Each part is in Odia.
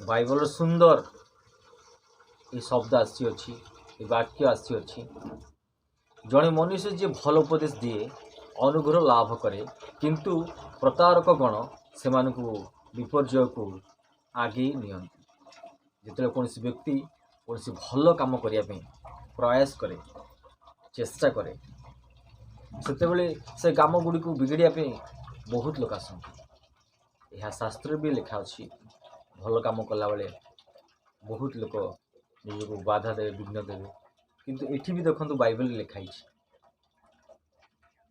ବାଇବଲର ସୁନ୍ଦର ଏ ଶବ୍ଦ ଆସିଅଛି, ଏ ବାକ୍ୟ ଆସିଅଛି। ଜଣେ ମନୁଷ୍ୟ ଯିଏ ଭଲ ଉପଦେଶ ଦିଏ ଅନୁଗ୍ରହ ଲାଭ କରେ, କିନ୍ତୁ ପ୍ରତାରକ ଗଣ ସେମାନଙ୍କୁ ବିପର୍ଯ୍ୟୟକୁ ଆଗେଇ ନିଅନ୍ତି। ଯେତେବେଳେ କୌଣସି ବ୍ୟକ୍ତି କୌଣସି ଭଲ କାମ କରିବା ପାଇଁ ପ୍ରୟାସ କରେ, ଚେଷ୍ଟା କରେ, ସେତେବେଳେ ସେ କାମ ଗୁଡ଼ିକୁ ବିଗିଡ଼ିବା ପାଇଁ ବହୁତ ଲୋକ ଆସନ୍ତି। ଏହା ଶାସ୍ତ୍ରରେ ବି ଲେଖା ଅଛି, ଭଲ କାମ କଲାବେଳେ ବହୁତ ଲୋକ ନିଜକୁ ବାଧା ଦେବେ, ବିଘ୍ନ ଦେବେ। କିନ୍ତୁ ଏଠି ବି ଦେଖନ୍ତୁ ବାଇବେଲରେ ଲେଖା ହେଇଛି,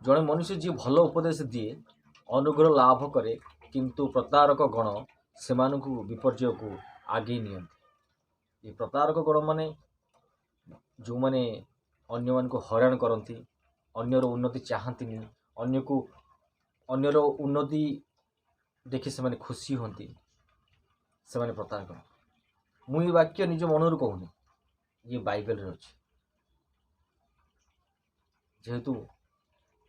ଜଣେ ମନୁଷ୍ୟ ଯିଏ ଭଲ ଉପଦେଶ ଦିଏ ଅନୁଗ୍ରହ ଲାଭ କରେ, କିନ୍ତୁ ପ୍ରତାରକ ଗଣ ସେମାନଙ୍କୁ ବିପର୍ଯ୍ୟୟକୁ ଆଗେଇ ନିଅନ୍ତି। ଏ ପ୍ରତାରକ ଗଣ ମାନେ ଯେଉଁମାନେ ଅନ୍ୟମାନଙ୍କୁ ହଇରାଣ କରନ୍ତି, ଅନ୍ୟର ଉନ୍ନତି ଚାହାନ୍ତିନି, ଅନ୍ୟର ଉନ୍ନତି ଦେଖି ସେମାନେ ଖୁସି ହୁଅନ୍ତି, ସେମାନେ ପ୍ରତାରକ। ମୁଁ ଏ ବାକ୍ୟ ନିଜ ମନରୁ କହୁନି, ଇଏ ବାଇବେଲରେ ଅଛି। ଯେହେତୁ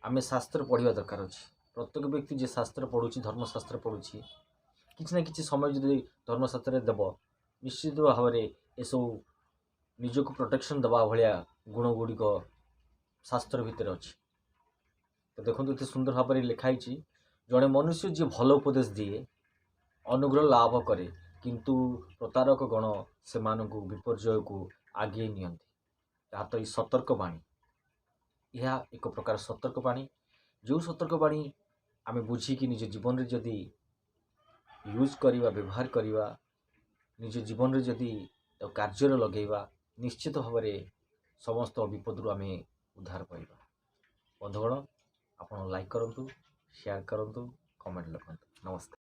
ଆମେ ଶାସ୍ତ୍ର ପଢ଼ିବା ଦରକାର ଅଛି, ପ୍ରତ୍ୟେକ ବ୍ୟକ୍ତି ଯିଏ ଶାସ୍ତ୍ର ପଢ଼ୁଛି, ଧର୍ମଶାସ୍ତ୍ର ପଢ଼ୁଛି, କିଛି ନା କିଛି ସମୟ ଯଦି ଧର୍ମଶାସ୍ତ୍ରରେ ଦେବ, ନିଶ୍ଚିତ ଭାବରେ ଏସବୁ ନିଜକୁ ପ୍ରୋଟେକ୍ସନ୍ ଦେବା ଭଳିଆ ଗୁଣ ଗୁଡ଼ିକ ଶାସ୍ତ୍ର ଭିତରେ ଅଛି। ତ ଦେଖନ୍ତୁ ଏତେ ସୁନ୍ଦର ଭାବରେ ଲେଖା ହେଇଛି, ଜଣେ ମନୁଷ୍ୟ ଯିଏ ଭଲ ଉପଦେଶ ଦିଏ ଅନୁଗ୍ରହ ଲାଭ କରେ, କିନ୍ତୁ ପ୍ରତାରକ ଗଣ ସେମାନଙ୍କୁ ବିପର୍ଯ୍ୟୟକୁ ଆଗେଇ ନିଅନ୍ତି। ତାହା ତ ଏଇ ସତର୍କ ବାଣୀ, ଏହା ଏକ ପ୍ରକାର ସତର୍କ ବାଣୀ। ଯେଉଁ ସତର୍କ ବାଣୀ ଆମେ ବୁଝିକି ନିଜ ଜୀବନରେ ଯଦି ୟୁଜ୍ କରିବା, ବ୍ୟବହାର କରିବା, ନିଜ ଜୀବନରେ ଯଦି ତାକୁ କାର୍ଯ୍ୟରେ ଲଗେଇବା, ନିଶ୍ଚିତ ଭାବରେ ସମସ୍ତ ବିପଦରୁ ଆମେ ଉଦ୍ଧାର ପାଇବା। ବନ୍ଧୁଗଣ, ଆପଣ ଲାଇକ୍ କରନ୍ତୁ, ସେୟାର କରନ୍ତୁ, କମେଣ୍ଟ ଲେଖନ୍ତୁ। ନମସ୍କାର।